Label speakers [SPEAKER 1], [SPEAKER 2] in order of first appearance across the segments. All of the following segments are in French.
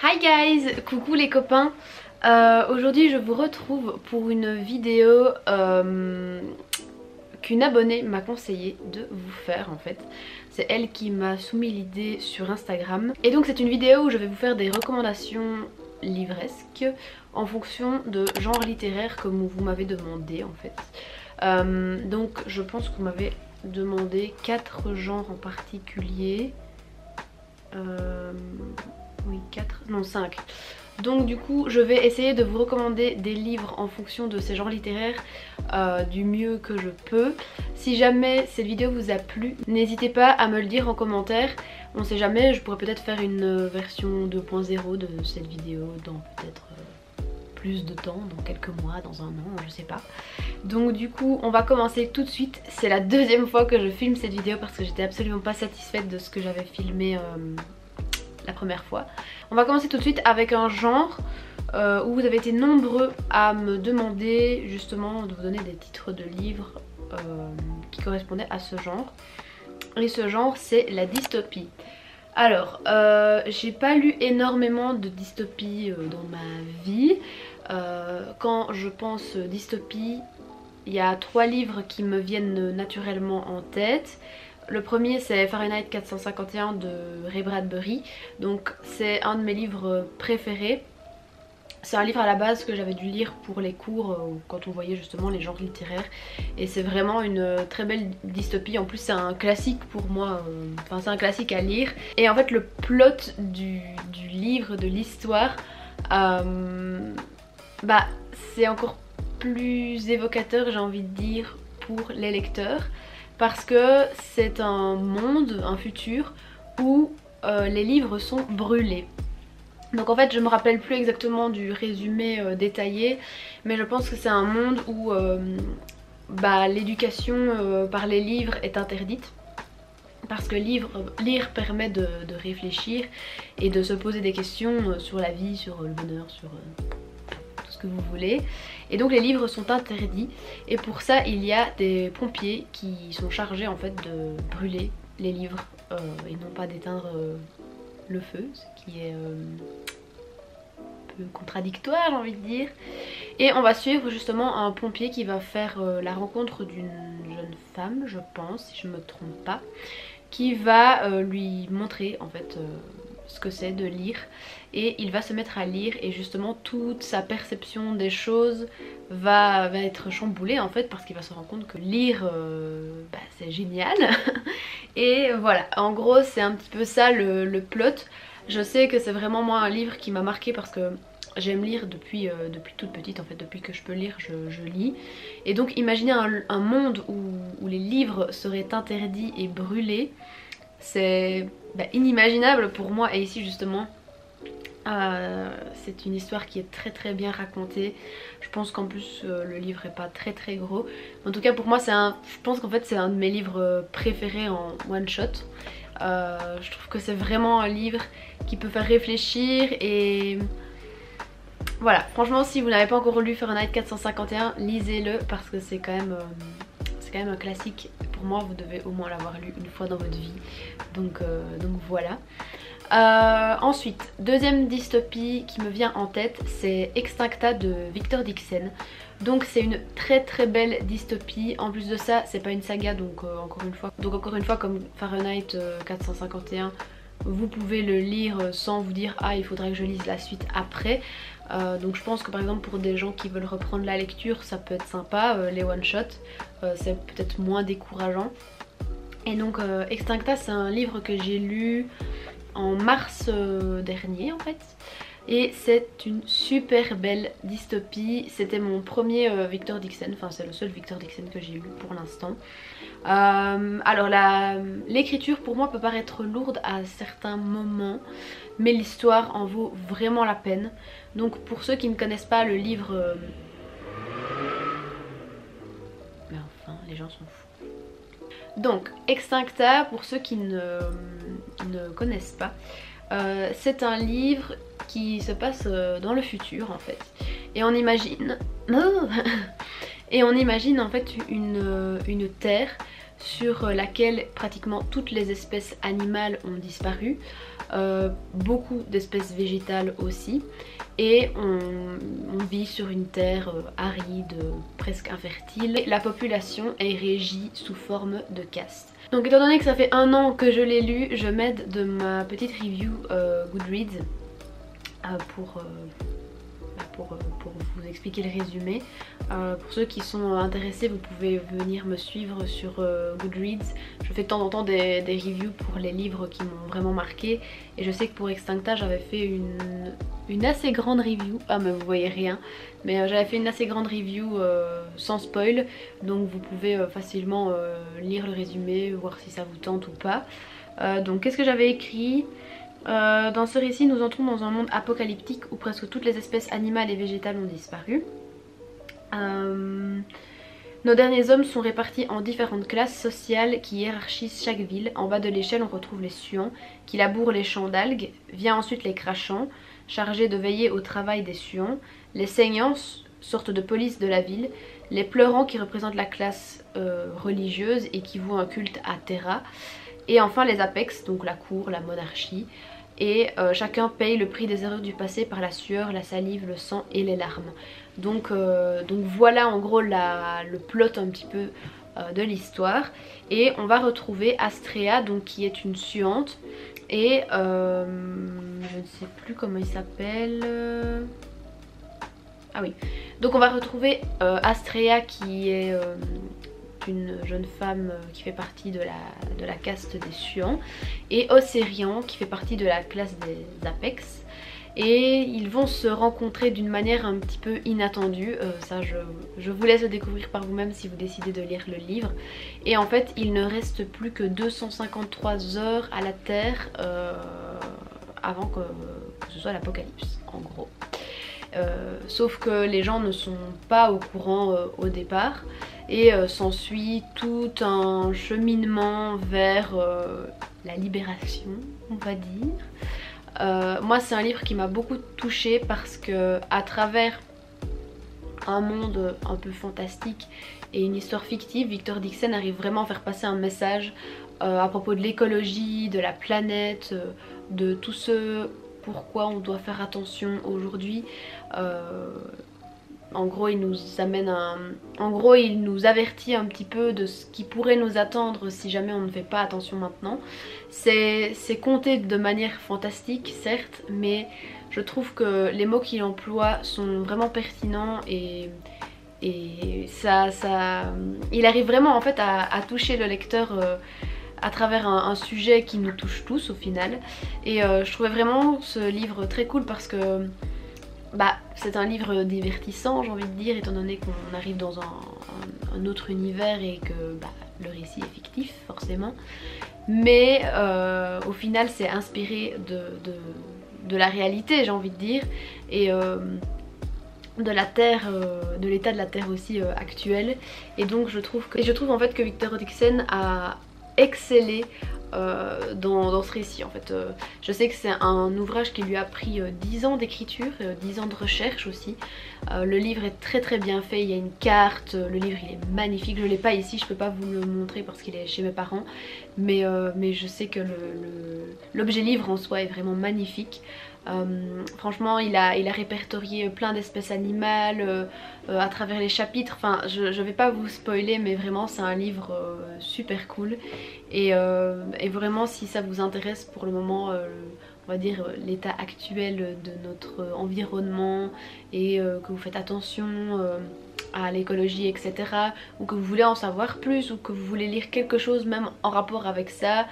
[SPEAKER 1] Hi guys, coucou les copains. Aujourd'hui je vous retrouve pour une vidéo qu'une abonnée m'a conseillé de vous faire en fait. C'est elle qui m'a soumis l'idée sur Instagram. Et donc c'est une vidéo où je vais vous faire des recommandations livresques en fonction de genre littéraire comme vous m'avez demandé en fait. Donc je pense qu'on m'avait demandé 4 genres en particulier. Oui, 4, non 5. Donc du coup je vais essayer de vous recommander des livres en fonction de ces genres littéraires du mieux que je peux. Si jamais cette vidéo vous a plu, n'hésitez pas à me le dire en commentaire. On sait jamais, je pourrais peut-être faire une version 2.0 de cette vidéo dans peut-être plus de temps, dans quelques mois, dans un an, je sais pas. Donc du coup on va commencer tout de suite. C'est la deuxième fois que je filme cette vidéo parce que j'étais absolument pas satisfaite de ce que j'avais filmé la première fois. On va commencer tout de suite avec un genre où vous avez été nombreux à me demander justement de vous donner des titres de livres qui correspondaient à ce genre. Et ce genre c'est la dystopie. Alors j'ai pas lu énormément de dystopie dans ma vie. Quand je pense dystopie, il y a 3 livres qui me viennent naturellement en tête. Le premier c'est Fahrenheit 451 de Ray Bradbury, donc c'est un de mes livres préférés. C'est un livre à la base que j'avais dû lire pour les cours quand on voyait justement les genres littéraires. Et c'est vraiment une très belle dystopie, en plus c'est un classique pour moi, enfin c'est un classique à lire. Et en fait le plot du livre, de l'histoire, c'est encore plus évocateur j'ai envie de dire pour les lecteurs. Parce que c'est un monde, un futur où les livres sont brûlés. Donc en fait je me rappelle plus exactement du résumé détaillé, mais je pense que c'est un monde où l'éducation par les livres est interdite. Parce que lire permet de réfléchir et de se poser des questions sur la vie, sur le bonheur, sur tout ce que vous voulez. Et donc les livres sont interdits et pour ça il y a des pompiers qui sont chargés en fait de brûler les livres et non pas d'éteindre le feu, ce qui est un peu contradictoire j'ai envie de dire. Et on va suivre justement un pompier qui va faire la rencontre d'une jeune femme, je pense si je me trompe pas, qui va lui montrer en fait ce que c'est de lire, et il va se mettre à lire et justement toute sa perception des choses va être chamboulée en fait, parce qu'il va se rendre compte que lire c'est génial. Et voilà, en gros c'est un petit peu ça le plot. Je sais que c'est vraiment moi un livre qui m'a marqué parce que j'aime lire depuis toute petite en fait, depuis que je peux lire je lis. Et donc imaginez un monde où les livres seraient interdits et brûlés, c'est inimaginable pour moi. Et ici justement c'est une histoire qui est très bien racontée. Je pense qu'en plus le livre est pas très gros. En tout cas pour moi je pense qu'en fait c'est un de mes livres préférés en one shot. Je trouve que c'est vraiment un livre qui peut faire réfléchir. Et voilà, franchement si vous n'avez pas encore lu Fahrenheit 451, lisez-le parce que c'est quand même un classique. Pour moi vous devez au moins l'avoir lu une fois dans votre vie. Donc voilà. Ensuite, deuxième dystopie qui me vient en tête, c'est Extincta de Victor Dixon. Donc c'est une très belle dystopie. En plus de ça c'est pas une saga, donc encore une fois comme Fahrenheit 451, vous pouvez le lire sans vous dire ah il faudrait que je lise la suite après. Donc je pense que par exemple pour des gens qui veulent reprendre la lecture ça peut être sympa, les one shot c'est peut-être moins décourageant. Et donc Extincta c'est un livre que j'ai lu en mars dernier en fait, et c'est une super belle dystopie. C'était mon premier Victor Dixon, enfin c'est le seul Victor Dixon que j'ai lu pour l'instant. Alors l'écriture pour moi peut paraître lourde à certains moments, mais l'histoire en vaut vraiment la peine. Donc pour ceux qui ne connaissent pas le livre mais enfin les gens sont fous. Donc Extincta, pour ceux qui ne connaissent pas, c'est un livre qui se passe dans le futur en fait. Et on imagine en fait une terre sur laquelle pratiquement toutes les espèces animales ont disparu, beaucoup d'espèces végétales aussi, et on vit sur une terre aride, presque infertile. Et la population est régie sous forme de castes. Donc étant donné que ça fait 1 an que je l'ai lu, je m'aide de ma petite review Goodreads pour vous expliquer le résumé. Pour ceux qui sont intéressés, vous pouvez venir me suivre sur Goodreads. Je fais de temps en temps des reviews pour les livres qui m'ont vraiment marqué. Et je sais que pour Extincta, j'avais fait une assez grande review. Ah mais vous voyez rien. Mais j'avais fait une assez grande review sans spoil. Donc vous pouvez facilement lire le résumé, voir si ça vous tente ou pas. Donc qu'est-ce que j'avais écrit ? Dans ce récit, nous entrons dans un monde apocalyptique où presque toutes les espèces animales et végétales ont disparu. Nos derniers hommes sont répartis en différentes classes sociales qui hiérarchisent chaque ville. En bas de l'échelle, on retrouve les suants qui labourent les champs d'algues. Vient ensuite les crachants, chargés de veiller au travail des suants. Les saignants, sorte de police de la ville. Les pleurants qui représentent la classe religieuse et qui vouent un culte à Terra. Et enfin les apex, donc la cour, la monarchie. Et chacun paye le prix des erreurs du passé par la sueur, la salive, le sang et les larmes. Donc voilà en gros le plot un petit peu de l'histoire. Et on va retrouver Astrea, donc qui est une suante. Et je ne sais plus comment il s'appelle. Ah oui. Donc on va retrouver Astrea qui est une jeune femme qui fait partie de la caste des suants, et Océrian qui fait partie de la classe des apex. Et ils vont se rencontrer d'une manière un petit peu inattendue. Ça je vous laisse le découvrir par vous-même si vous décidez de lire le livre. Et en fait il ne reste plus que 253 heures à la Terre avant que ce soit l'apocalypse en gros. Sauf que les gens ne sont pas au courant au départ. Et s'ensuit tout un cheminement vers la libération, on va dire. Moi c'est un livre qui m'a beaucoup touchée parce que à travers un monde un peu fantastique et une histoire fictive, Victor Dixon arrive vraiment à faire passer un message à propos de l'écologie, de la planète, de tout ce pourquoi on doit faire attention aujourd'hui. En gros il nous amène il nous avertit un petit peu de ce qui pourrait nous attendre si jamais on ne fait pas attention maintenant. C'est conté de manière fantastique certes, mais je trouve que les mots qu'il emploie sont vraiment pertinents et il arrive vraiment en fait à toucher le lecteur à travers un sujet qui nous touche tous au final. Et je trouvais vraiment ce livre très cool parce que c'est un livre divertissant, j'ai envie de dire, étant donné qu'on arrive dans un autre univers et que le récit est fictif forcément. Mais au final c'est inspiré de la réalité, j'ai envie de dire, et de la Terre, de l'état de la Terre aussi actuel. Et donc je trouve en fait que Victor Dixon a excellé dans ce récit en fait. Je sais que c'est un ouvrage qui lui a pris 10 ans d'écriture, 10 ans de recherche aussi. Le livre est très bien fait, il y a une carte, le livre il est magnifique. Je l'ai pas ici, je peux pas vous le montrer parce qu'il est chez mes parents, mais je sais que l'objet livre en soi est vraiment magnifique. Franchement il a répertorié plein d'espèces animales à travers les chapitres. Enfin je vais pas vous spoiler, mais vraiment c'est un livre super cool. Et vraiment si ça vous intéresse pour le moment, on va dire l'état actuel de notre environnement, et que vous faites attention à l'écologie etc, ou que vous voulez en savoir plus, ou que vous voulez lire quelque chose même en rapport avec ça,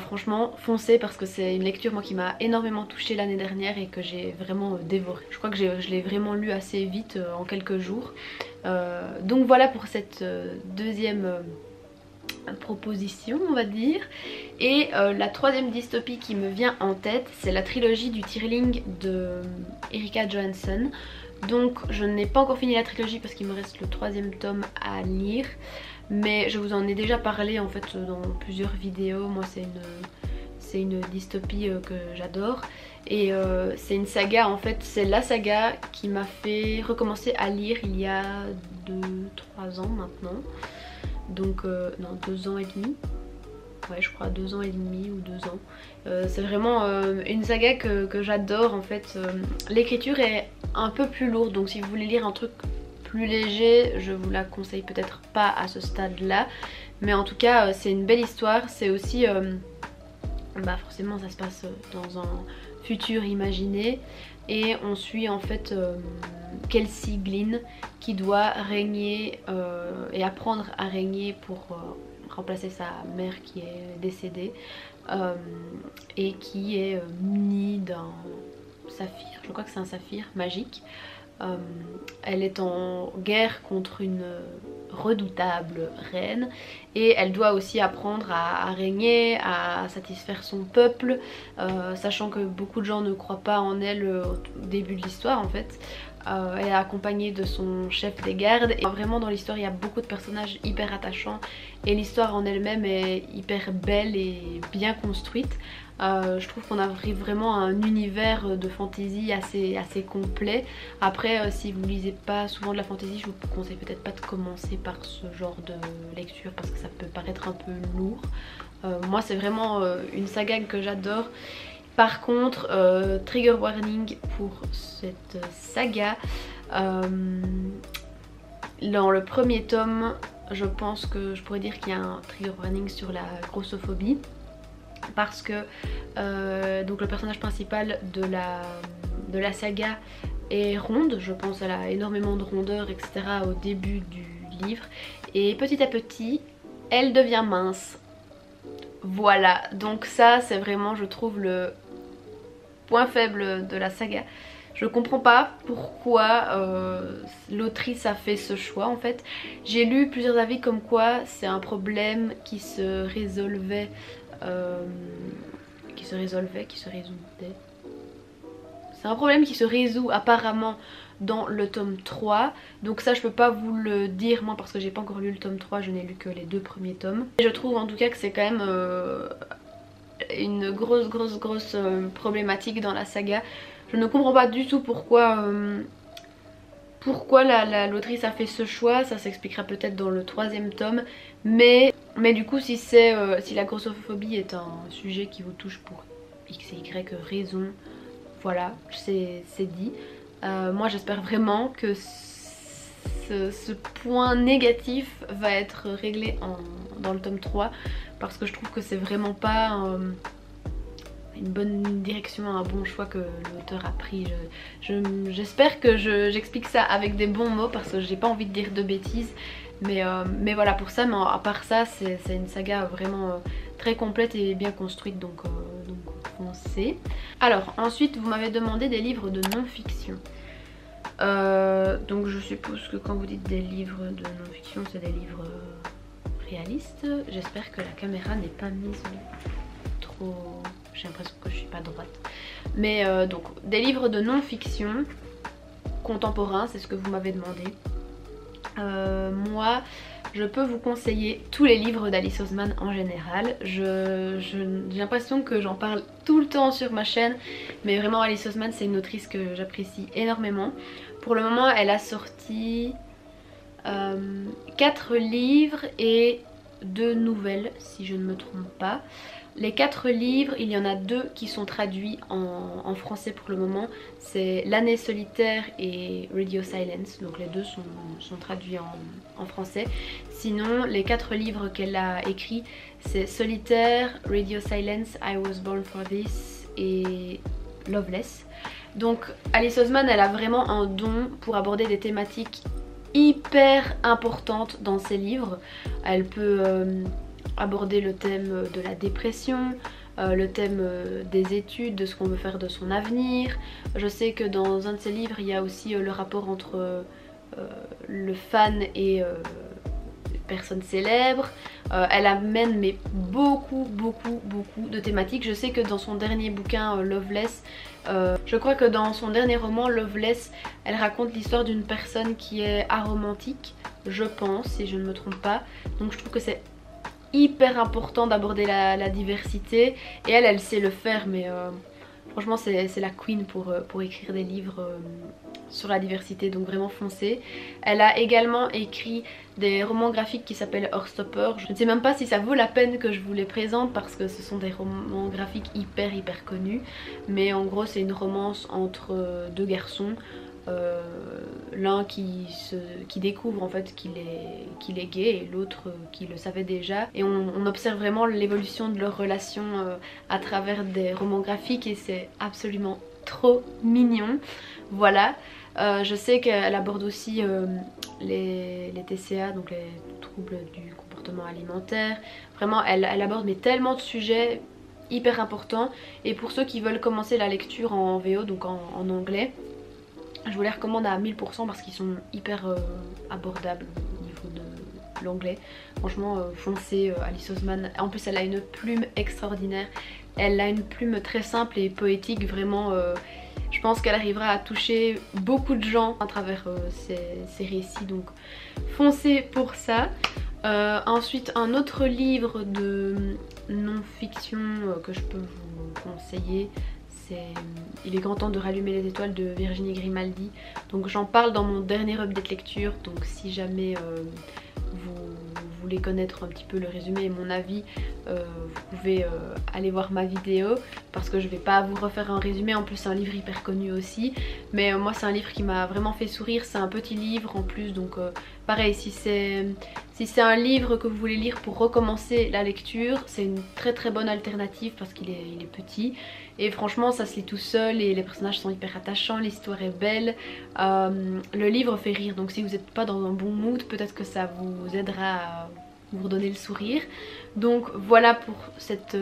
[SPEAKER 1] franchement foncez, parce que c'est une lecture moi qui m'a énormément touchée l'année dernière et que j'ai vraiment dévoré. Je crois que je l'ai vraiment lu assez vite en quelques jours. Donc voilà pour cette deuxième proposition on va dire. Et la troisième dystopie qui me vient en tête, c'est la trilogie du Tearling de Erika Johansson. Donc je n'ai pas encore fini la trilogie parce qu'il me reste le 3e tome à lire, mais je vous en ai déjà parlé en fait dans plusieurs vidéos. Moi c'est une dystopie que j'adore, et c'est une saga en fait, c'est la saga qui m'a fait recommencer à lire il y a 2-3 ans maintenant. donc non, 2 ans et demi. Ouais, je crois 2 ans et demi ou 2 ans. C'est vraiment une saga que j'adore en fait. L'écriture est un peu plus lourde, donc si vous voulez lire un truc plus léger, je vous la conseille peut-être pas à ce stade là. Mais en tout cas c'est une belle histoire. C'est aussi bah forcément ça se passe dans un futur imaginé. Et on suit en fait Kelsey Glynn qui doit régner et apprendre à régner pour remplacer sa mère qui est décédée et qui est munie d'un saphir, je crois que c'est un saphir magique. Elle est en guerre contre une redoutable reine et elle doit aussi apprendre à régner, à satisfaire son peuple, sachant que beaucoup de gens ne croient pas en elle au début de l'histoire en fait. Elle est accompagnée de son chef des gardes et vraiment dans l'histoire il y a beaucoup de personnages hyper attachants et l'histoire en elle-même est hyper belle et bien construite. Je trouve qu'on arrive vraiment à un univers de fantasy assez complet. Après si vous lisez pas souvent de la fantasy, je vous conseille peut-être pas de commencer par ce genre de lecture parce que ça peut paraître un peu lourd. Moi c'est vraiment une saga que j'adore. Par contre, trigger warning pour cette saga. Dans le premier tome, je pense que je pourrais dire qu'il y a un trigger warning sur la grossophobie. Parce que donc le personnage principal de la saga est ronde, je pense elle a énormément de rondeur etc. au début du livre. Et petit à petit, elle devient mince. Voilà, donc ça c'est vraiment je trouve le point faible de la saga. Je comprends pas pourquoi l'autrice a fait ce choix en fait. J'ai lu plusieurs avis comme quoi c'est un problème qui se résolvait, c'est un problème qui se résout apparemment dans le tome 3. Donc ça je peux pas vous le dire moi parce que j'ai pas encore lu le tome 3, je n'ai lu que les 2 premiers tomes. Et je trouve en tout cas que c'est quand même une grosse problématique dans la saga. Je ne comprends pas du tout pourquoi l'autrice a fait ce choix. Ça s'expliquera peut-être dans le 3e tome. Mais du coup si la grossophobie est un sujet qui vous touche pour x et y raison, voilà c'est dit. Moi j'espère vraiment que ce point négatif va être réglé dans le tome 3 parce que je trouve que c'est vraiment pas une bonne direction, un bon choix que l'auteur a pris. J'espère que j'explique ça avec des bons mots parce que j'ai pas envie de dire de bêtises. Mais voilà pour ça, mais à part ça c'est une saga vraiment très complète et bien construite donc foncez. Alors ensuite vous m'avez demandé des livres de non-fiction. Donc je suppose que quand vous dites des livres de non-fiction c'est des livres réalistes. J'espère que la caméra n'est pas mise trop... J'ai l'impression que je suis pas droite. Mais donc des livres de non-fiction contemporains, c'est ce que vous m'avez demandé. Moi je peux vous conseiller tous les livres d'Alice Oseman en général. J'ai l'impression que j'en parle tout le temps sur ma chaîne, mais vraiment Alice Oseman c'est une autrice que j'apprécie énormément. Pour le moment elle a sorti 4 livres et 2 nouvelles si je ne me trompe pas. Les 4 livres, il y en a 2 qui sont traduits en français pour le moment. C'est L'année solitaire et Radio Silence, donc les 2 sont traduits en français. Sinon, les 4 livres qu'elle a écrits, c'est Solitaire, Radio Silence, I Was Born for This et Loveless. Donc Alice Oseman, elle a vraiment un don pour aborder des thématiques hyper importantes dans ses livres. Elle peut... aborder le thème de la dépression, le thème des études, de ce qu'on veut faire de son avenir. Je sais que dans un de ses livres il y a aussi le rapport entre le fan et les personnes célèbres. Elle amène mais beaucoup de thématiques. Je sais que dans son dernier bouquin Loveless, je crois que dans son dernier roman Loveless, elle raconte l'histoire d'une personne qui est aromantique, je pense, si je ne me trompe pas. Donc je trouve que c'est hyper important d'aborder la diversité et elle sait le faire, mais Franchement c'est la queen pour écrire des livres sur la diversité, donc vraiment foncez. Elle a également écrit des romans graphiques qui s'appellent Heartstopper. Je ne sais même pas si ça vaut la peine que je vous les présente parce que ce sont des romans graphiques hyper connus. Mais en gros c'est une romance entre deux garçons. L'un qui découvre en fait qu'il est gay et l'autre qui le savait déjà, et on observe vraiment l'évolution de leur relation à travers des romans graphiques et c'est absolument trop mignon. Voilà. Je sais qu'elle aborde aussi les TCA, donc les troubles du comportement alimentaire. Vraiment elle aborde mais tellement de sujets hyper importants, et pour ceux qui veulent commencer la lecture en VO, donc en anglais, je vous les recommande à 1000% parce qu'ils sont hyper abordables au niveau de l'anglais. Franchement foncez, Alice Oseman. En plus elle a une plume extraordinaire. Elle a une plume très simple et poétique, vraiment je pense qu'elle arrivera à toucher beaucoup de gens à travers ses récits, donc foncez pour ça. Ensuite un autre livre de non-fiction que je peux vous conseiller, Il est grand temps de rallumer les étoiles de Virginie Grimaldi. Donc j'en parle dans mon dernier update lecture, donc si jamais vous voulez connaître un petit peu le résumé et mon avis, vous pouvez aller voir ma vidéo parce que je vais pas vous refaire un résumé. En plus c'est un livre hyper connu aussi, mais moi c'est un livre qui m'a vraiment fait sourire. C'est un petit livre en plus, donc pareil, si c'est un livre que vous voulez lire pour recommencer la lecture, c'est une très bonne alternative parce qu'il est petit et franchement ça se lit tout seul et les personnages sont hyper attachants, l'histoire est belle, le livre fait rire, donc si vous n'êtes pas dans un bon mood, peut-être que ça vous aidera à vous redonner le sourire. Donc voilà pour cette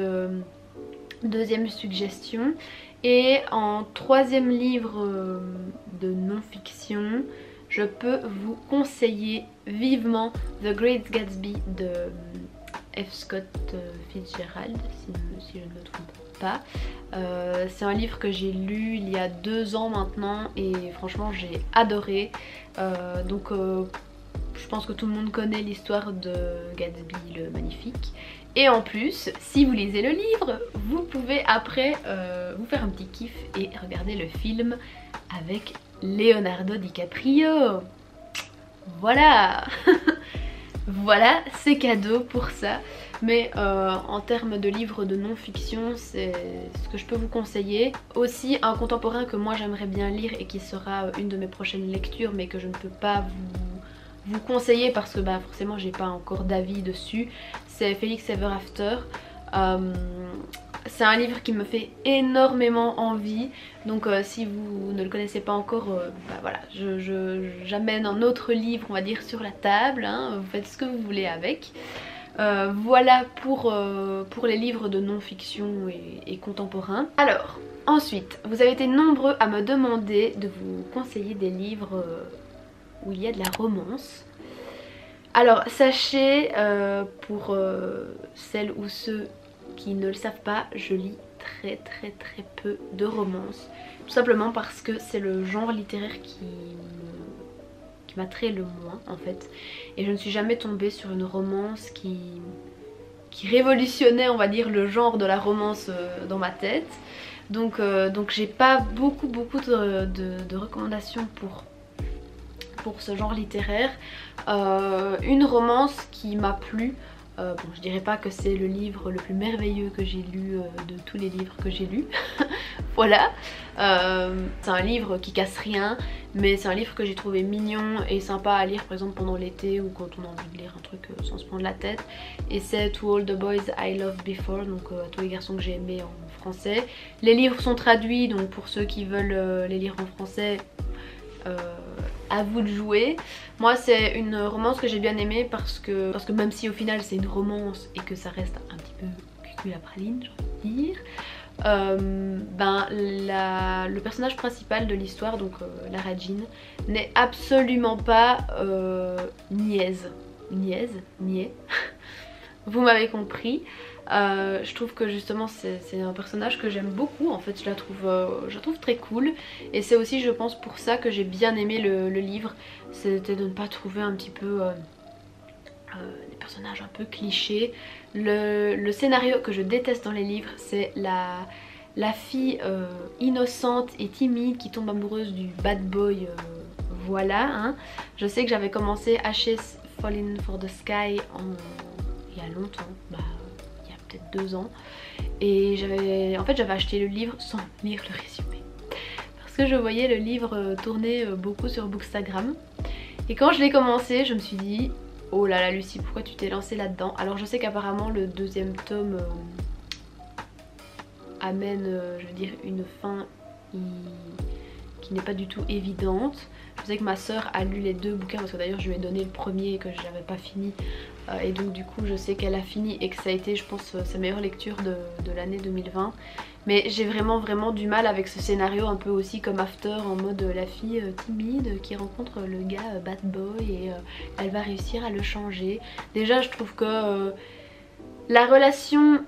[SPEAKER 1] deuxième suggestion. Et en troisième livre de non-fiction, je peux vous conseiller vivement The Great Gatsby de F. Scott Fitzgerald, si je ne me trompe pas. C'est un livre que j'ai lu il y a 2 ans maintenant et franchement j'ai adoré. Donc je pense que tout le monde connaît l'histoire de Gatsby le Magnifique. Et en plus, si vous lisez le livre, vous pouvez après vous faire un petit kiff et regarder le film avec Leonardo DiCaprio. Voilà. Voilà, c'est cadeau pour ça. Mais en termes de livres de non-fiction, c'est ce que je peux vous conseiller. Aussi un contemporain que moi j'aimerais bien lire et qui sera une de mes prochaines lectures, mais que je ne peux pas vous conseiller parce que bah, forcément j'ai pas encore d'avis dessus, c'est Felix Ever After. C'est un livre qui me fait énormément envie, donc si vous ne le connaissez pas encore, bah voilà, j'amène un autre livre on va dire sur la table, hein, vous faites ce que vous voulez avec. Voilà pour les livres de non-fiction et contemporains. Alors ensuite, vous avez été nombreux à me demander de vous conseiller des livres où il y a de la romance. Alors sachez, pour celles ou ceux qui ne le savent pas, je lis très peu de romances. Tout simplement parce que c'est le genre littéraire qui m'attrait le moins en fait. Et je ne suis jamais tombée sur une romance qui révolutionnait on va dire le genre de la romance dans ma tête. Donc j'ai pas beaucoup de recommandations pour ce genre littéraire. Une romance qui m'a plu, bon je dirais pas que c'est le livre le plus merveilleux que j'ai lu de tous les livres que j'ai lus. Voilà, c'est un livre qui casse rien, mais c'est un livre que j'ai trouvé mignon et sympa à lire par exemple pendant l'été ou quand on a envie de lire un truc sans se prendre la tête. Et c'est To All the Boys I Loved Before, donc à tous les garçons que j'ai aimés en français. Les livres sont traduits, donc pour ceux qui veulent les lire en français, à vous de jouer. Moi c'est une romance que j'ai bien aimée parce que même si au final c'est une romance et que ça reste un petit peu cucul à praline j'ai envie de dire, ben le personnage principal de l'histoire, donc Lara Jean, n'est absolument pas niaise, vous m'avez compris. Je trouve que justement c'est un personnage que j'aime beaucoup en fait, je la trouve très cool. Et c'est aussi je pense pour ça que j'ai bien aimé le livre, c'était de ne pas trouver un petit peu des personnages un peu clichés. Le scénario que je déteste dans les livres, c'est la fille innocente et timide qui tombe amoureuse du bad boy, voilà hein. Je sais que j'avais commencé H.S. Falling for the Sky il y a longtemps, il y a peut-être 2 ans. Et j'avais acheté le livre sans lire le résumé. Parce que je voyais le livre tourner beaucoup sur Bookstagram. Et quand je l'ai commencé, je me suis dit, oh là là Lucie, pourquoi tu t'es lancée là-dedans? Alors je sais qu'apparemment le 2e tome amène, je veux dire, une fin qui n'est pas du tout évidente. Je sais que ma soeur a lu les 2 bouquins parce que d'ailleurs je lui ai donné le premier que j'avais pas fini. Et donc du coup je sais qu'elle a fini et que ça a été je pense sa meilleure lecture de l'année 2020. Mais j'ai vraiment du mal avec ce scénario un peu aussi comme After, en mode la fille timide qui rencontre le gars bad boy et elle va réussir à le changer. Déjà je trouve que la relation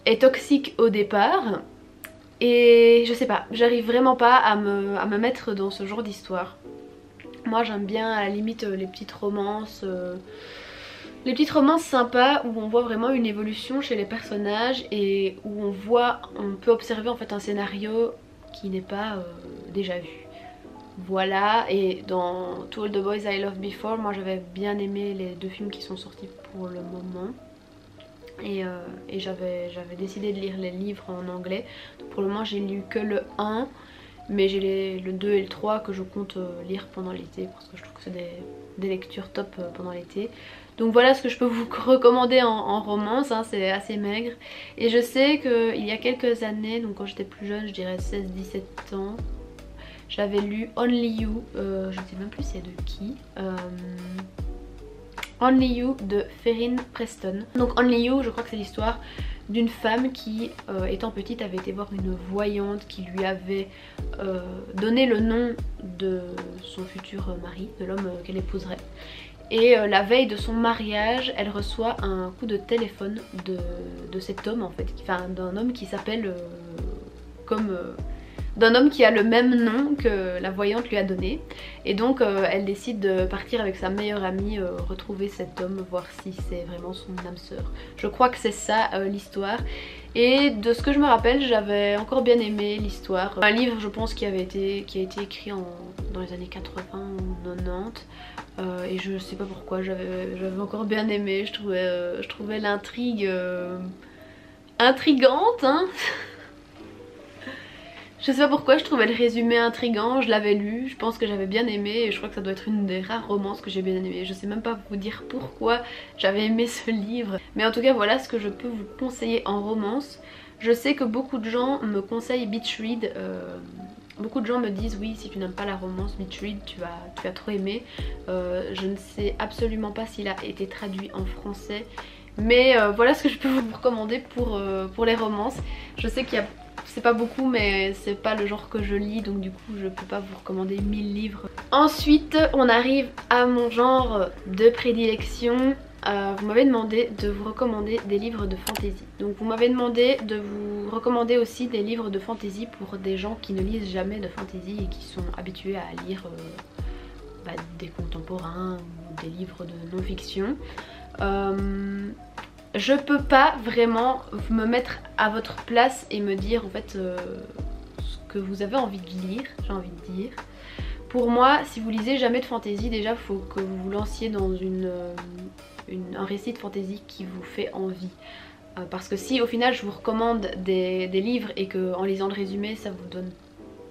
[SPEAKER 1] est toxique au départ et je sais pas, j'arrive vraiment pas à me mettre dans ce genre d'histoire. Moi j'aime bien à la limite les petites romances sympas où on voit vraiment une évolution chez les personnages et où on peut observer en fait un scénario qui n'est pas déjà vu. Voilà, et dans To All the Boys I Loved Before, moi j'avais bien aimé les 2 films qui sont sortis pour le moment. Et j'avais décidé de lire les livres en anglais. Donc pour le moment j'ai lu que le 1. Mais j'ai le 2 et le 3 que je compte lire pendant l'été parce que je trouve que c'est des lectures top pendant l'été. Donc voilà ce que je peux vous recommander en romance, hein, c'est assez maigre. Et je sais qu'il y a quelques années, donc quand j'étais plus jeune, je dirais 16-17 ans, j'avais lu Only You, je ne sais même plus c'est de qui. Only You de Ferrin Preston. Donc Only You, je crois que c'est l'histoire d'une femme qui, étant petite, avait été voir une voyante qui lui avait donné le nom de son futur mari, de l'homme qu'elle épouserait. Et la veille de son mariage, elle reçoit un coup de téléphone de cet homme en fait, enfin d'un homme qui s'appelle d'un homme qui a le même nom que la voyante lui a donné. Et donc elle décide de partir avec sa meilleure amie retrouver cet homme, voir si c'est vraiment son âme sœur. Je crois que c'est ça l'histoire. Et de ce que je me rappelle, j'avais encore bien aimé l'histoire. Un livre je pense qui a été écrit dans les années 80 ou 90. Et je sais pas pourquoi, j'avais encore bien aimé. Je trouvais l'intrigue intrigante hein. Je sais pas pourquoi, je trouvais le résumé intriguant, je l'avais lu, je pense que j'avais bien aimé et je crois que ça doit être une des rares romances que j'ai bien aimé. Je sais même pas vous dire pourquoi j'avais aimé ce livre, mais en tout cas voilà ce que je peux vous conseiller en romance. Je sais que beaucoup de gens me conseillent Beach Read, beaucoup de gens me disent oui si tu n'aimes pas la romance, Beach Read tu vas trop aimer. Je ne sais absolument pas s'il a été traduit en français, mais voilà ce que je peux vous recommander pour les romances. Je sais qu'il y a c'est pas beaucoup mais c'est pas le genre que je lis donc du coup je peux pas vous recommander 1000 livres. Ensuite on arrive à mon genre de prédilection. Vous m'avez demandé de vous recommander des livres de fantasy. Donc vous m'avez demandé de vous recommander aussi des livres de fantasy pour des gens qui ne lisent jamais de fantasy et qui sont habitués à lire des contemporains ou des livres de non-fiction. Je peux pas vraiment me mettre à votre place et me dire en fait ce que vous avez envie de lire, j'ai envie de dire. Pour moi, si vous lisez jamais de fantasy, déjà faut que vous vous lanciez dans un récit de fantasy qui vous fait envie. Parce que si au final je vous recommande des livres et qu'en lisant le résumé ça vous donne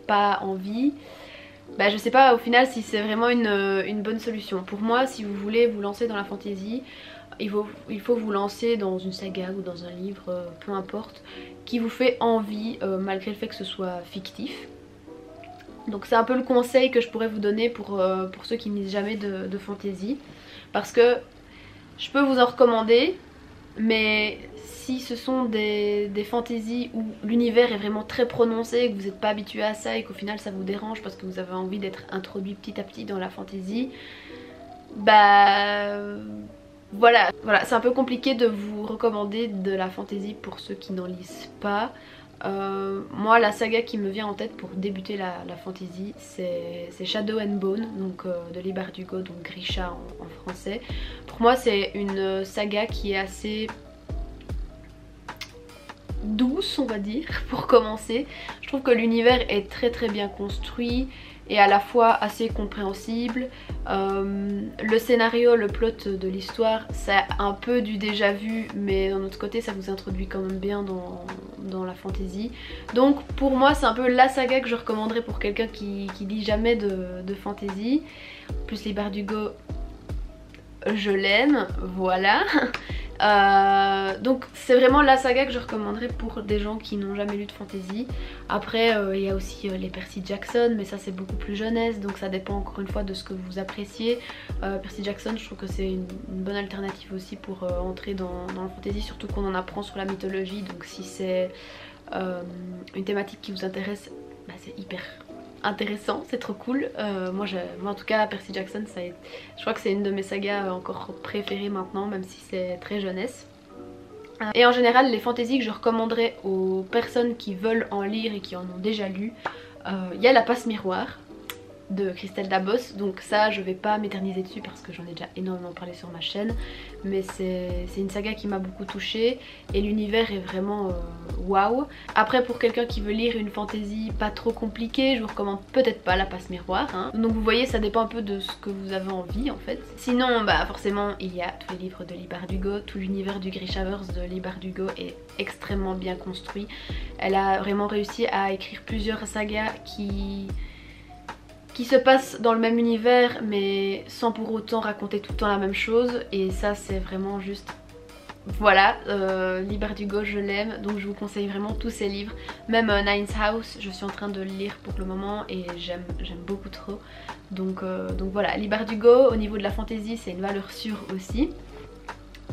[SPEAKER 1] pas envie, bah je sais pas au final si c'est vraiment une bonne solution. Pour moi, si vous voulez vous lancer dans la fantasy, il faut vous lancer dans une saga ou dans un livre, peu importe, qui vous fait envie malgré le fait que ce soit fictif. Donc c'est un peu le conseil que je pourrais vous donner pour ceux qui ne lisent jamais de fantasy. Parce que je peux vous en recommander, mais si ce sont des fantaisies où l'univers est vraiment très prononcé et que vous n'êtes pas habitué à ça et qu'au final ça vous dérange parce que vous avez envie d'être introduit petit à petit dans la fantasy, bah voilà, c'est un peu compliqué de vous recommander de la fantasy pour ceux qui n'en lisent pas. Moi la saga qui me vient en tête pour débuter la fantasy c'est Shadow and Bone, donc de Leigh Bardugo, donc Grisha en français. Pour moi c'est une saga qui est assez douce on va dire pour commencer. Je trouve que l'univers est très bien construit et à la fois assez compréhensible. Le scénario, le plot de l'histoire, c'est un peu du déjà vu, mais d'un autre côté ça vous introduit quand même bien dans la fantasy. Donc pour moi c'est un peu la saga que je recommanderais pour quelqu'un qui lit jamais de fantasy. Plus les Bardugo, je l'aime, voilà. Donc c'est vraiment la saga que je recommanderais pour des gens qui n'ont jamais lu de fantasy. Après il y a aussi les Percy Jackson, mais ça c'est beaucoup plus jeunesse, donc ça dépend encore une fois de ce que vous appréciez. Percy Jackson, je trouve que c'est une bonne alternative aussi pour entrer dans le fantasy, surtout qu'on en apprend sur la mythologie, donc si c'est une thématique qui vous intéresse, bah, c'est hyper intéressant, c'est trop cool. Moi en tout cas Percy Jackson, je crois que c'est une de mes sagas encore préférées maintenant, même si c'est très jeunesse. Et en général les fantaisies que je recommanderais aux personnes qui veulent en lire et qui en ont déjà lu, il y a La Passe Miroir de Christelle Dabos, donc ça je vais pas m'éterniser dessus parce que j'en ai déjà énormément parlé sur ma chaîne, mais c'est une saga qui m'a beaucoup touchée et l'univers est vraiment waouh. Après pour quelqu'un qui veut lire une fantasy pas trop compliquée, je vous recommande peut-être pas La Passe Miroir, hein. Donc vous voyez ça dépend un peu de ce que vous avez envie en fait. Sinon bah forcément il y a tous les livres de Leigh Bardugo, tout l'univers du Grishaverse de Leigh Bardugo est extrêmement bien construit. Elle a vraiment réussi à écrire plusieurs sagas qui se passe dans le même univers mais sans pour autant raconter tout le temps la même chose, et ça c'est vraiment juste voilà. Leigh Bardugo je l'aime, donc je vous conseille vraiment tous ses livres, même Ninth House je suis en train de le lire pour le moment et j'aime beaucoup trop, donc voilà, Leigh Bardugo au niveau de la fantasy c'est une valeur sûre aussi.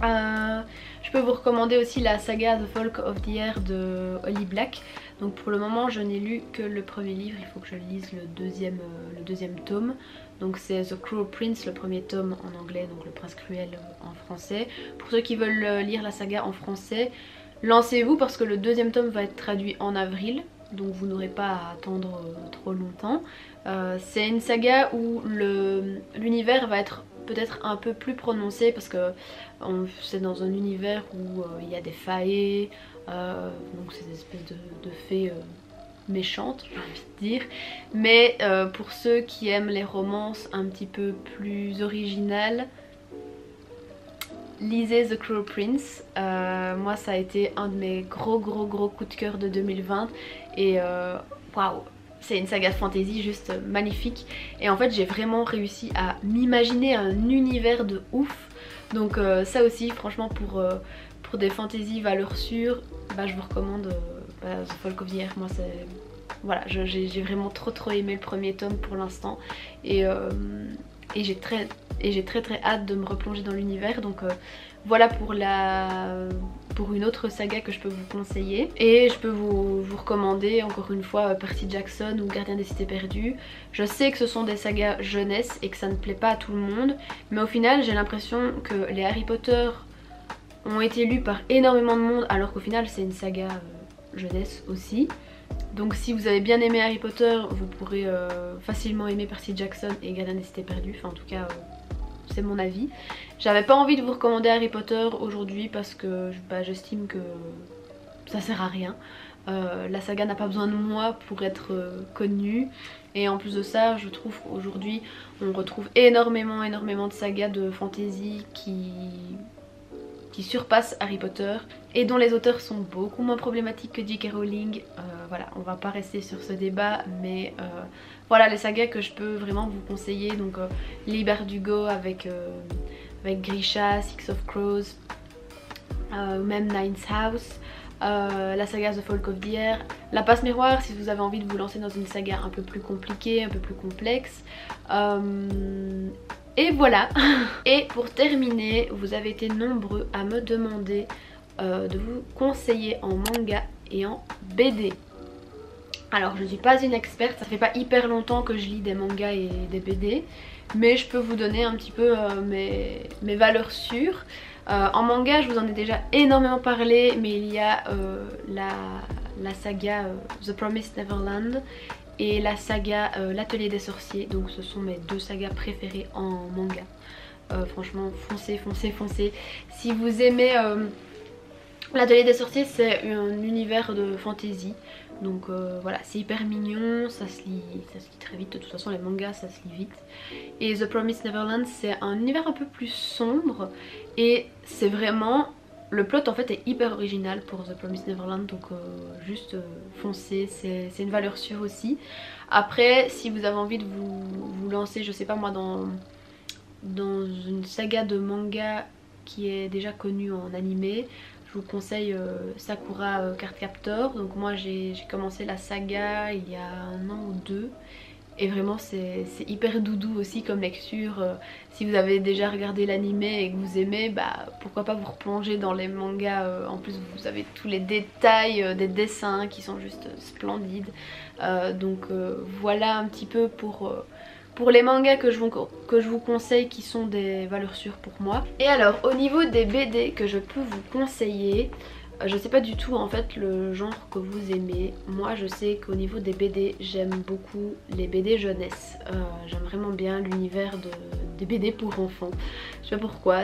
[SPEAKER 1] Je peux vous recommander aussi la saga The Folk of the Air de Holly Black. Donc pour le moment je n'ai lu que le premier livre, il faut que je lise le deuxième tome. Donc c'est The Cruel Prince, le premier tome en anglais, donc le prince cruel en français. Pour ceux qui veulent lire la saga en français, lancez-vous parce que le deuxième tome va être traduit en avril, donc vous n'aurez pas à attendre trop longtemps. C'est une saga où l'univers va être peut-être un peu plus prononcé parce que c'est dans un univers où il y a des faées, donc c'est des espèces de fées méchantes j'ai envie de dire, mais pour ceux qui aiment les romances un petit peu plus originales, lisez The Cruel Prince. Moi ça a été un de mes gros coups de cœur de 2020 et waouh, c'est une saga de fantasy juste magnifique et en fait j'ai vraiment réussi à m'imaginer un univers de ouf, donc ça aussi franchement pour des fantasy valeurs sûres, bah, je vous recommande The Folk of the Air. Moi c'est voilà, j'ai vraiment trop aimé le premier tome pour l'instant et j'ai très hâte de me replonger dans l'univers, donc voilà pour une autre saga que je peux vous conseiller. Et je peux vous recommander encore une fois Percy Jackson ou Gardien des Cités Perdues. Je sais que ce sont des sagas jeunesse et que ça ne plaît pas à tout le monde, mais au final j'ai l'impression que les Harry Potter ont été lus par énormément de monde alors qu'au final c'est une saga jeunesse aussi. Donc si vous avez bien aimé Harry Potter, vous pourrez facilement aimer Percy Jackson et Gardien des Cités Perdues, enfin en tout cas c'est mon avis. J'avais pas envie de vous recommander Harry Potter aujourd'hui parce que bah, j'estime que ça sert à rien. La saga n'a pas besoin de moi pour être connue, et en plus de ça je trouve qu'aujourd'hui on retrouve énormément de sagas de fantasy qui surpassent Harry Potter et dont les auteurs sont beaucoup moins problématiques que J.K. Rowling. Voilà, on va pas rester sur ce débat, mais voilà les sagas que je peux vraiment vous conseiller, donc Leigh Bardugo avec Grisha, Six of Crows, même Ninth House, la saga The Folk of the Air, La Passe Miroir si vous avez envie de vous lancer dans une saga un peu plus compliquée, un peu plus complexe. Et voilà. Et pour terminer, vous avez été nombreux à me demander de vous conseiller en manga et en BD. Alors je ne suis pas une experte, ça fait pas hyper longtemps que je lis des mangas et des BD, mais je peux vous donner un petit peu mes valeurs sûres. En manga je vous en ai déjà énormément parlé, mais il y a la saga The Promised Neverland et la saga L'Atelier des Sorciers, donc ce sont mes deux sagas préférées en manga. Franchement foncez. Si vous aimez L'atelier des sorciers c'est un univers de fantasy. Donc voilà, c'est hyper mignon, ça se lit très vite, de toute façon les mangas ça se lit vite. Et The Promised Neverland c'est un univers un peu plus sombre et c'est vraiment... Le plot en fait est hyper original pour The Promised Neverland, donc juste foncez, c'est une valeur sûre aussi. Après si vous avez envie de vous lancer, je sais pas moi, dans une saga de manga qui est déjà connue en animé, je vous conseille Sakura Card Captor. Donc moi j'ai commencé la saga il y a 1 an ou 2 et vraiment c'est hyper doudou aussi comme lecture. Si vous avez déjà regardé l'animé et que vous aimez, bah pourquoi pas vous replonger dans les mangas. En plus vous avez tous les détails des dessins qui sont juste splendides. Donc voilà un petit peu pour les mangas que je vous conseille, qui sont des valeurs sûres pour moi. Et alors au niveau des BD que je peux vous conseiller, je sais pas du tout en fait le genre que vous aimez. Moi je sais qu'au niveau des BD j'aime beaucoup les BD jeunesse. J'aime vraiment bien l'univers des BD pour enfants. Je sais pas pourquoi,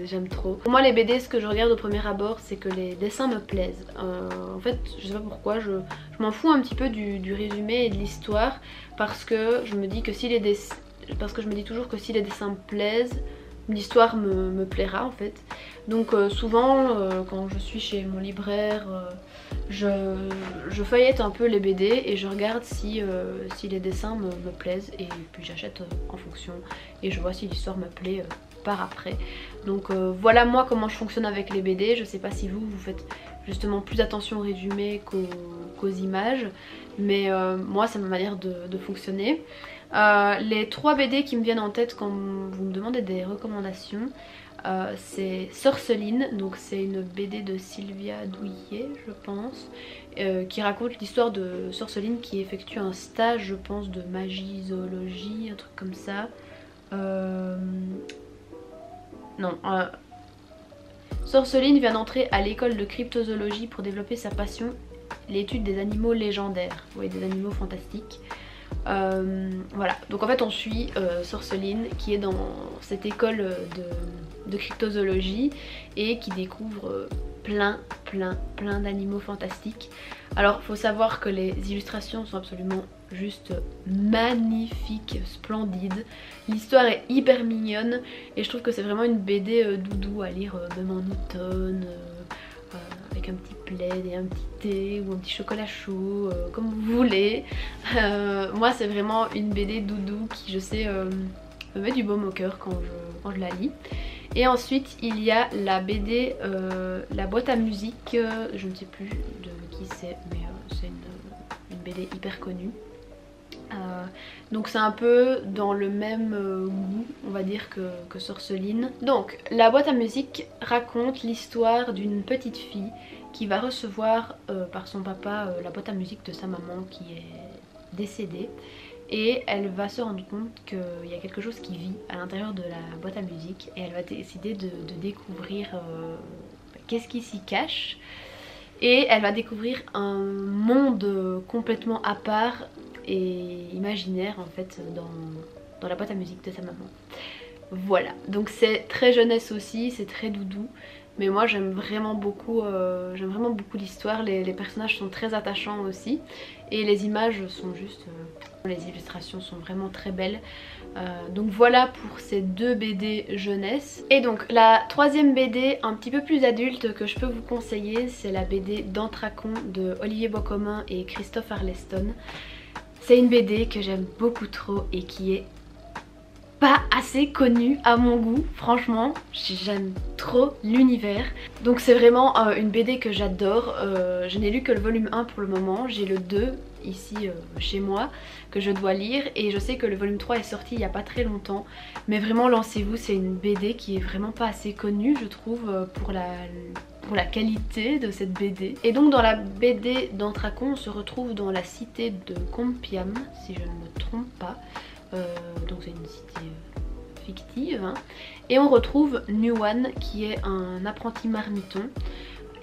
[SPEAKER 1] j'aime trop. Pour moi les BD, ce que je regarde au premier abord c'est que les dessins me plaisent. En fait je sais pas pourquoi, je m'en fous un petit peu du résumé et de l'histoire, parce que je me dis que si je me dis toujours que si les dessins me plaisent, l'histoire me plaira en fait. Donc souvent quand je suis chez mon libraire, je feuillette un peu les BD et je regarde si les dessins me plaisent, et puis j'achète en fonction et je vois si l'histoire me plaît par après. Donc voilà moi comment je fonctionne avec les BD. Je sais pas si vous faites justement plus attention au résumé qu'aux images, mais moi c'est ma manière de fonctionner. Les 3 BD qui me viennent en tête quand vous me demandez des recommandations, c'est Sorceline, donc c'est une BD de Sylvia Douillet je pense, qui raconte l'histoire de Sorceline qui effectue un stage je pense de magie, zoologie, un truc comme ça. Non, Sorceline vient d'entrer à l'école de cryptozoologie pour développer sa passion, l'étude des animaux légendaires, oui, des animaux fantastiques. Voilà, donc en fait on suit Sorceline qui est dans cette école de cryptozoologie et qui découvre plein d'animaux fantastiques. Alors faut savoir que les illustrations sont absolument juste magnifiques, splendides. L'histoire est hyper mignonne et je trouve que c'est vraiment une BD doudou à lire même en automne, avec un petit plaid et un petit thé ou un petit chocolat chaud, comme vous voulez. Moi c'est vraiment une BD doudou qui je sais me met du baume au cœur quand je la lis. Et ensuite il y a la BD La boîte à musique, je ne sais plus de qui c'est, mais c'est une BD hyper connue. Donc c'est un peu dans le même goût on va dire que Sorceline. Donc la boîte à musique raconte l'histoire d'une petite fille qui va recevoir par son papa la boîte à musique de sa maman qui est décédée, et elle va se rendre compte qu'il y a quelque chose qui vit à l'intérieur de la boîte à musique et elle va décider de découvrir qu'est-ce qui s'y cache, et elle va découvrir un monde complètement à part et imaginaire en fait dans la boîte à musique de sa maman. Voilà, donc c'est très jeunesse aussi, c'est très doudou, mais moi j'aime vraiment beaucoup l'histoire. Les personnages sont très attachants aussi et les images sont juste... les illustrations sont vraiment très belles. Donc voilà pour ces 2 BD jeunesse. Et donc la 3e BD un petit peu plus adulte que je peux vous conseiller, c'est la BD d'Entracon de Olivier Boiscommun et Christophe Arleston. C'est une BD que j'aime beaucoup trop et qui est pas assez connue à mon goût, franchement j'aime trop l'univers. Donc c'est vraiment une BD que j'adore. Je n'ai lu que le volume 1 pour le moment, j'ai le 2 ici chez moi que je dois lire et je sais que le volume 3 est sorti il n'y a pas très longtemps, mais vraiment lancez-vous, c'est une BD qui est vraiment pas assez connue je trouve pour la qualité de cette BD. Et donc dans la BD d'Entracon on se retrouve dans la cité de Compiam si je ne me trompe pas. Donc c'est une cité fictive hein. Et on retrouve Nuwan qui est un apprenti marmiton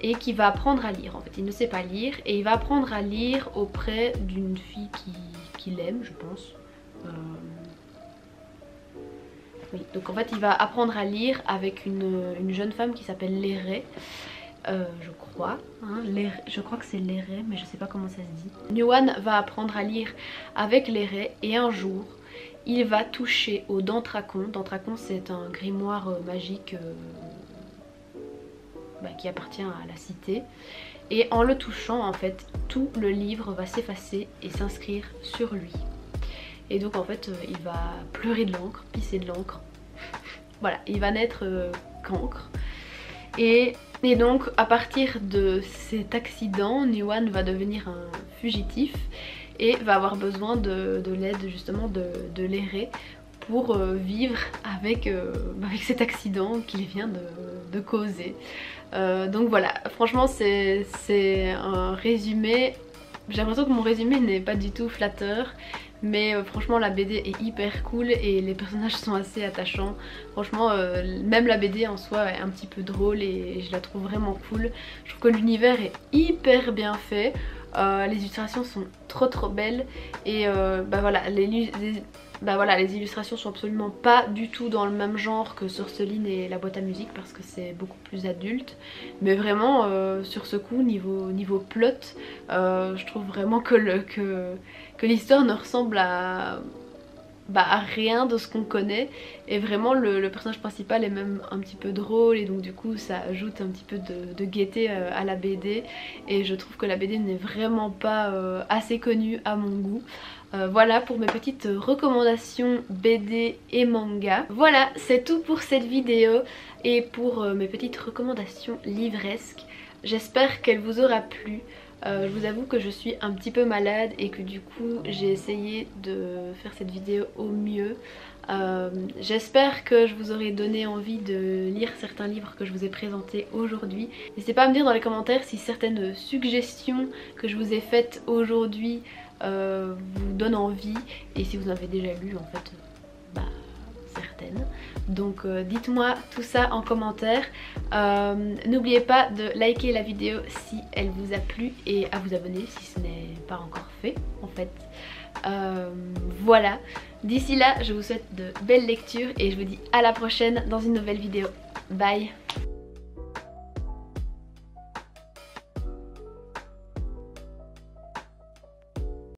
[SPEAKER 1] et qui va apprendre à lire. En fait il ne sait pas lire et il va apprendre à lire auprès d'une fille qui l'aime je pense. Oui, donc en fait il va apprendre à lire avec une jeune femme qui s'appelle Léré. je crois, hein, je crois que c'est Léré, mais je sais pas comment ça se dit. Nuwan va apprendre à lire avec Léré et un jour il va toucher au Dentracon. Dentracon c'est un grimoire magique qui appartient à la cité. Et en le touchant en fait tout le livre va s'effacer et s'inscrire sur lui. Et donc en fait il va pleurer de l'encre, pisser de l'encre. Voilà, il va naître cancre. Et donc à partir de cet accident, Nuwan va devenir un fugitif et va avoir besoin de l'aide justement de Léré pour vivre avec cet accident qu'il vient de causer. Donc voilà, franchement c'est un résumé. J'ai l'impression que mon résumé n'est pas du tout flatteur, mais franchement la BD est hyper cool et les personnages sont assez attachants. Franchement même la BD en soi est un petit peu drôle et je la trouve vraiment cool. Je trouve que l'univers est hyper bien fait, les illustrations sont trop belles et voilà, les illustrations sont absolument pas du tout dans le même genre que Sorceline et la boîte à musique parce que c'est beaucoup plus adulte. Mais vraiment sur ce coup niveau plot, je trouve vraiment que l'histoire ne ressemble à rien de ce qu'on connaît. Et vraiment le personnage principal est même un petit peu drôle et donc du coup ça ajoute un petit peu de gaieté à la BD. Et je trouve que la BD n'est vraiment pas assez connue à mon goût. Voilà pour mes petites recommandations BD et manga. Voilà, c'est tout pour cette vidéo et pour mes petites recommandations livresques. J'espère qu'elle vous aura plu. Je vous avoue que je suis un petit peu malade et que du coup j'ai essayé de faire cette vidéo au mieux. J'espère que je vous aurai donné envie de lire certains livres que je vous ai présentés aujourd'hui. N'hésitez pas à me dire dans les commentaires si certaines suggestions que je vous ai faites aujourd'hui vous donnent envie et si vous en avez déjà lu en fait certaines. Donc dites-moi tout ça en commentaire. N'oubliez pas de liker la vidéo si elle vous a plu et à vous abonner si ce n'est pas encore fait en fait. Voilà, d'ici là je vous souhaite de belles lectures et je vous dis à la prochaine dans une nouvelle vidéo. Bye.